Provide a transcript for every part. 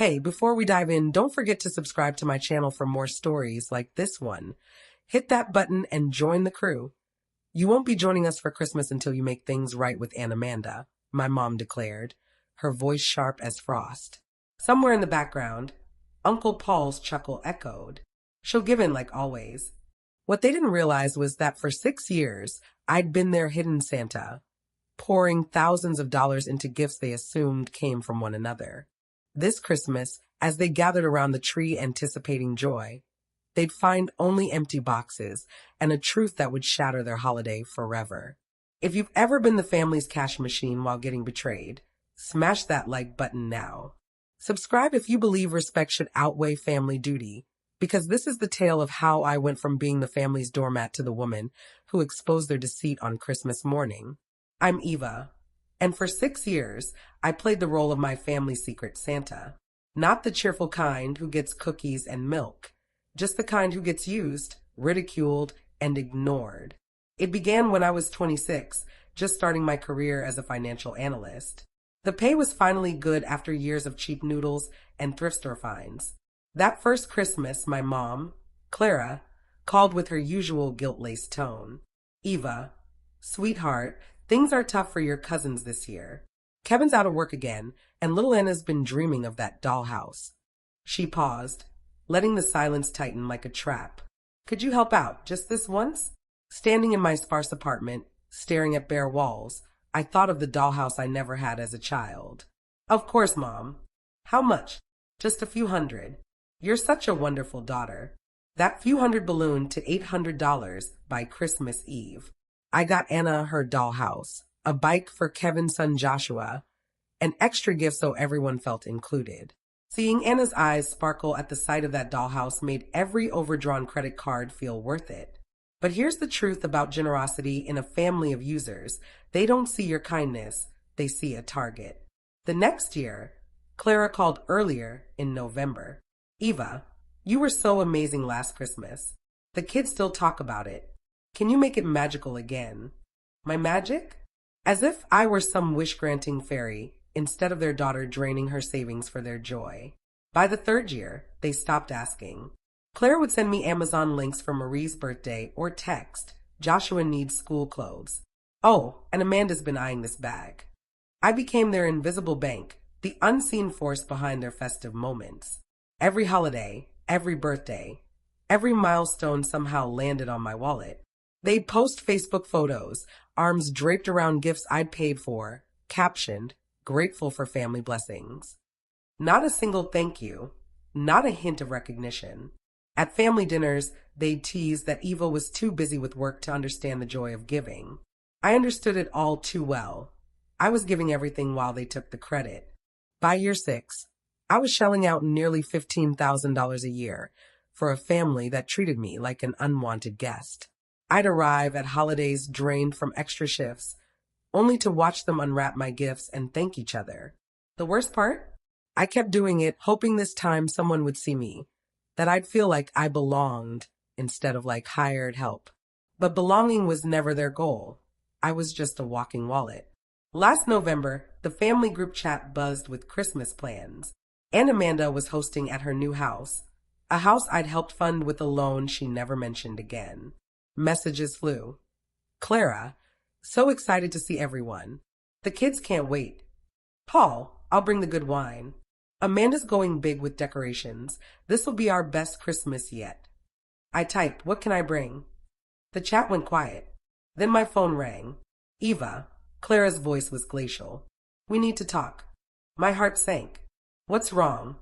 Hey, before we dive in, don't forget to subscribe to my channel for more stories like this one. Hit that button and join the crew. You won't be joining us for Christmas until you make things right with Aunt Amanda, my mom declared, her voice sharp as frost. Somewhere in the background, Uncle Paul's chuckle echoed. She'll give in like always. What they didn't realize was that for 6 years, I'd been their hidden Santa, pouring thousands of dollars into gifts they assumed came from one another. This Christmas, as they gathered around the tree anticipating joy, they'd find only empty boxes and a truth that would shatter their holiday forever. If you've ever been the family's cash machine while getting betrayed, smash that like button now. Subscribe if you believe respect should outweigh family duty, because this is the tale of how I went from being the family's doormat to the woman who exposed their deceit on Christmas morning. I'm Eva, and for 6 years, I played the role of my family's secret Santa. Not the cheerful kind who gets cookies and milk, just the kind who gets used, ridiculed, and ignored. It began when I was 26, just starting my career as a financial analyst. The pay was finally good after years of cheap noodles and thrift store finds. That first Christmas, my mom, Clara, called with her usual guilt-laced tone. "Eva, sweetheart, things are tough for your cousins this year. Kevin's out of work again, and little Anna's been dreaming of that dollhouse." She paused, letting the silence tighten like a trap. "Could you help out, just this once?" Standing in my sparse apartment, staring at bare walls, I thought of the dollhouse I never had as a child. "Of course, Mom. How much?" "Just a few hundred. You're such a wonderful daughter." That few hundred ballooned to $800 by Christmas Eve. I got Anna her dollhouse, a bike for Kevin's son Joshua, an extra gift so everyone felt included. Seeing Anna's eyes sparkle at the sight of that dollhouse made every overdrawn credit card feel worth it. But here's the truth about generosity in a family of users. They don't see your kindness, they see a target. The next year, Clara called earlier in November. "Eva, you were so amazing last Christmas. The kids still talk about it. Can you make it magical again?" My magic? As if I were some wish-granting fairy, instead of their daughter draining her savings for their joy. By the third year, they stopped asking. Claire would send me Amazon links for Marie's birthday or text, "Joshua needs school clothes." Oh, and Amanda's been eyeing this bag. I became their invisible bank, the unseen force behind their festive moments. Every holiday, every birthday, every milestone somehow landed on my wallet. They'd post Facebook photos, arms draped around gifts I'd paid for, captioned, "Grateful for family blessings." Not a single thank you, not a hint of recognition. At family dinners, they'd tease that Eva was too busy with work to understand the joy of giving. I understood it all too well. I was giving everything while they took the credit. By year 6, I was shelling out nearly $15,000 a year for a family that treated me like an unwanted guest. I'd arrive at holidays drained from extra shifts, only to watch them unwrap my gifts and thank each other. The worst part? I kept doing it, hoping this time someone would see me, that I'd feel like I belonged instead of like hired help. But belonging was never their goal. I was just a walking wallet. Last November, the family group chat buzzed with Christmas plans. Aunt Amanda was hosting at her new house, a house I'd helped fund with a loan she never mentioned again. Messages flew. "Clara, so excited to see everyone. The kids can't wait. Paul, I'll bring the good wine. Amanda's going big with decorations. This'll be our best Christmas yet." I typed, "What can I bring?" The chat went quiet. Then my phone rang. "Eva," Clara's voice was glacial. "We need to talk." My heart sank. "What's wrong?"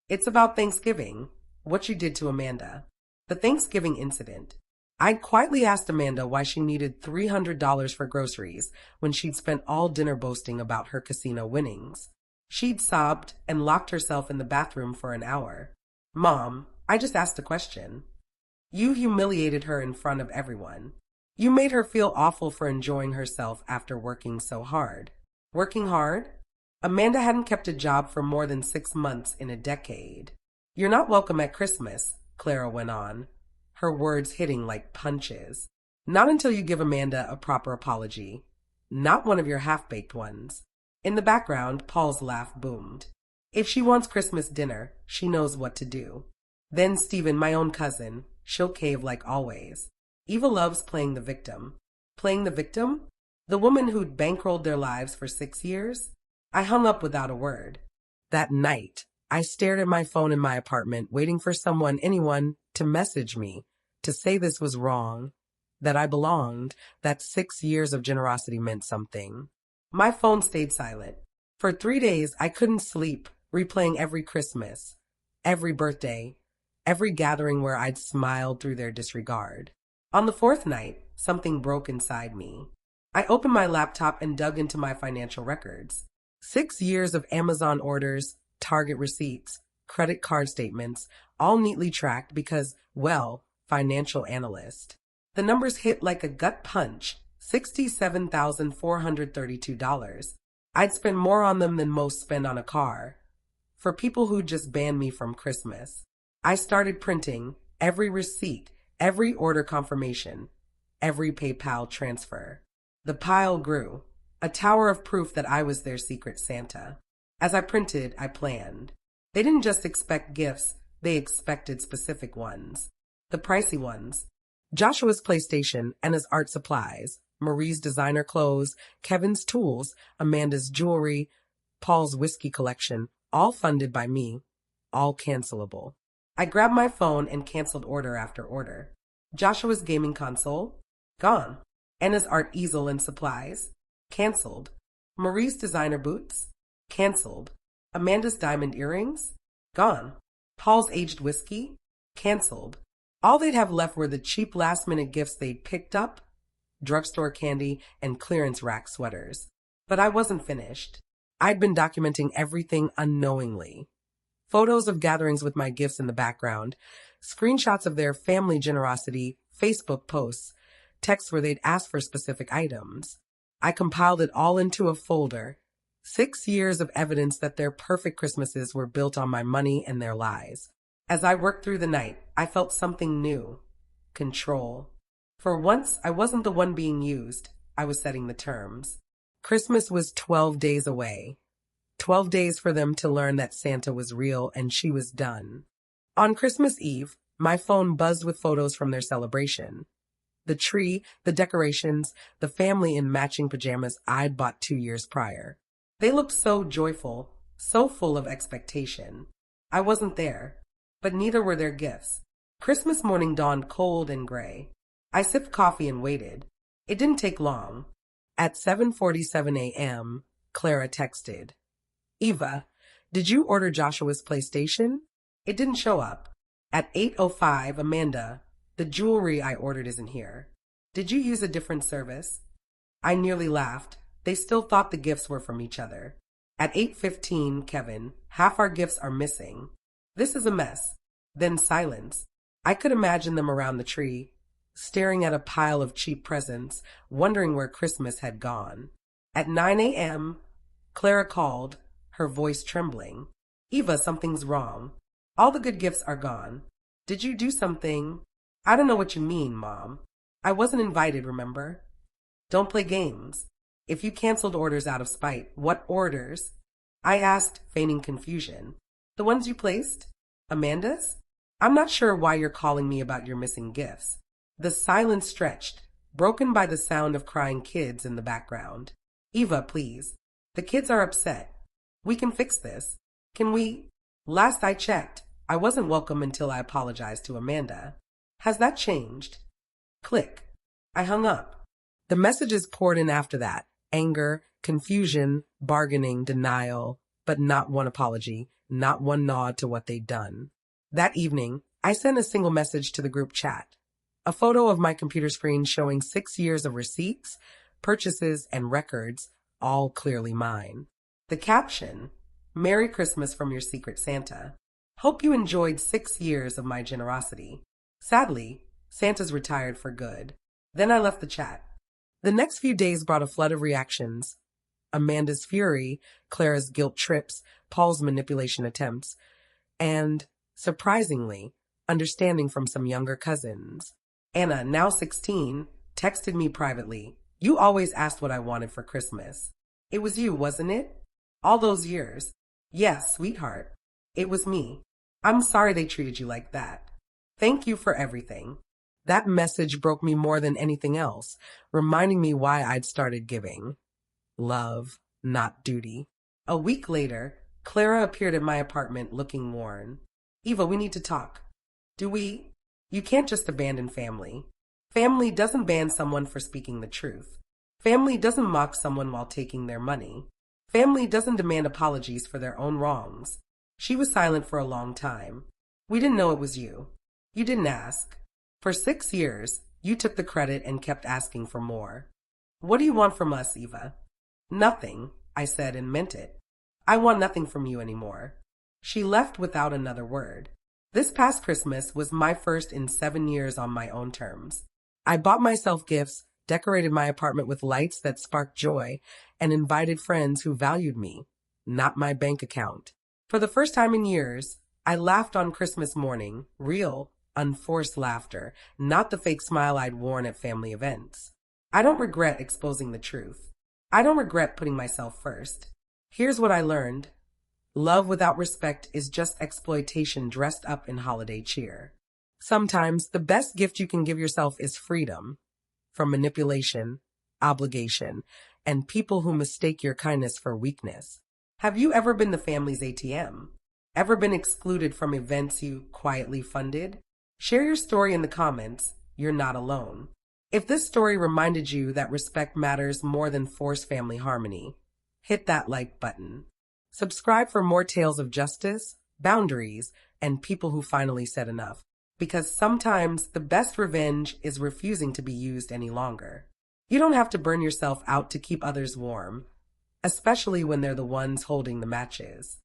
"It's about Thanksgiving. What you did to Amanda." The Thanksgiving incident. I'd quietly asked Amanda why she needed $300 for groceries when she'd spent all dinner boasting about her casino winnings. She'd sobbed and locked herself in the bathroom for an hour. "Mom, I just asked a question." You humiliated her in front of everyone. You made her feel awful for enjoying herself after working so hard. Working hard? Amanda hadn't kept a job for more than 6 months in a decade. "You're not welcome at Christmas," Clara went on, her words hitting like punches. "Not until you give Amanda a proper apology. Not one of your half-baked ones." In the background, Paul's laugh boomed. If she wants Christmas dinner, she knows what to do. Then Stephen, my own cousin, she'll cave like always. Eva loves playing the victim. Playing the victim? The woman who'd bankrolled their lives for 6 years? I hung up without a word. That night, I stared at my phone in my apartment, waiting for anyone, to message me, to say this was wrong, that I belonged, that 6 years of generosity meant something. My phone stayed silent. For 3 days, I couldn't sleep, replaying every Christmas, every birthday, every gathering where I'd smiled through their disregard. On the 4th night, something broke inside me. I opened my laptop and dug into my financial records. 6 years of Amazon orders, Target receipts, credit card statements, all neatly tracked because, well, financial analyst. The numbers hit like a gut punch. $67,432. I'd spend more on them than most spend on a car. For people who just banned me from Christmas, I started printing every receipt, every order confirmation, every PayPal transfer. The pile grew, a tower of proof that I was their secret Santa. As I printed, I planned. They didn't just expect gifts, they expected specific ones. The pricey ones. Joshua's PlayStation and his art supplies, Marie's designer clothes, Kevin's tools, Amanda's jewelry, Paul's whiskey collection, all funded by me, all cancelable. I grabbed my phone and canceled order after order. Joshua's gaming console? Gone. Anna's art easel and supplies? Canceled. Marie's designer boots? Canceled. Amanda's diamond earrings? Gone. Paul's aged whiskey? Canceled. All they'd have left were the cheap last-minute gifts they'd picked up, drugstore candy, and clearance rack sweaters. But I wasn't finished. I'd been documenting everything unknowingly. Photos of gatherings with my gifts in the background, screenshots of their family generosity, Facebook posts, texts where they'd asked for specific items. I compiled it all into a folder. 6 years of evidence that their perfect Christmases were built on my money and their lies. As I worked through the night, I felt something new. Control. For once, I wasn't the one being used. I was setting the terms. Christmas was 12 days away. 12 days for them to learn that Santa was real and she was done. On Christmas Eve, my phone buzzed with photos from their celebration. The tree, the decorations, the family in matching pajamas I'd bought 2 years prior. They looked so joyful, so full of expectation. I wasn't there, but neither were their gifts. Christmas morning dawned cold and gray. I sipped coffee and waited. It didn't take long. At 7:47 a.m., Clara texted, "Eva, did you order Joshua's PlayStation? It didn't show up." At 8:05, Amanda, "The jewelry I ordered isn't here. Did you use a different service?" I nearly laughed. They still thought the gifts were from each other. At 8:15, Kevin, "Half our gifts are missing. This is a mess." Then silence. I could imagine them around the tree, staring at a pile of cheap presents, wondering where Christmas had gone. At 9 a.m., Clara called, her voice trembling. "Eva, something's wrong. All the good gifts are gone. Did you do something?" "I don't know what you mean, Mom. I wasn't invited, remember?" "Don't play games. If you canceled orders out of spite, what orders?" I asked, feigning confusion. "The ones you placed? Amanda's? I'm not sure why you're calling me about your missing gifts." The silence stretched, broken by the sound of crying kids in the background. "Eva, please. The kids are upset. We can fix this. Can we?" "Last I checked, I wasn't welcome until I apologized to Amanda. Has that changed?" Click. I hung up. The messages poured in after that. Anger, confusion, bargaining, denial, but not one apology, not one nod to what they'd done. That evening, I sent a single message to the group chat. A photo of my computer screen showing 6 years of receipts, purchases, and records, all clearly mine. The caption, "Merry Christmas from your secret Santa. Hope you enjoyed 6 years of my generosity. Sadly, Santa's retired for good." Then I left the chat. The next few days brought a flood of reactions. Amanda's fury, Clara's guilt trips, Paul's manipulation attempts, and, surprisingly, understanding from some younger cousins. Anna, now 16, texted me privately, "You always asked what I wanted for Christmas. It was you, wasn't it? All those years. Yes, sweetheart. It was me. I'm sorry they treated you like that. Thank you for everything. That message broke me more than anything else, reminding me why I'd started giving. Love, not duty. A week later, Clara appeared at my apartment looking worn. Eva, we need to talk. Do we? You can't just abandon family. Family doesn't ban someone for speaking the truth. Family doesn't mock someone while taking their money. Family doesn't demand apologies for their own wrongs. She was silent for a long time. We didn't know it was you. You didn't ask. For 6 years, you took the credit and kept asking for more. What do you want from us, Eva? Nothing, I said and meant it. I want nothing from you anymore. She left without another word. This past Christmas was my first in 7 years on my own terms. I bought myself gifts, decorated my apartment with lights that sparked joy, and invited friends who valued me, not my bank account. For the first time in years, I laughed on Christmas morning, real, unforced laughter, not the fake smile I'd worn at family events. I don't regret exposing the truth. I don't regret putting myself first. Here's what I learned. Love without respect is just exploitation dressed up in holiday cheer. Sometimes the best gift you can give yourself is freedom from manipulation, obligation, and people who mistake your kindness for weakness. Have you ever been the family's ATM? Ever been excluded from events you quietly funded? Share your story in the comments. You're not alone. If this story reminded you that respect matters more than forced family harmony, hit that like button. Subscribe for more tales of justice, boundaries, and people who finally said enough. Because sometimes the best revenge is refusing to be used any longer. You don't have to burn yourself out to keep others warm, especially when they're the ones holding the matches.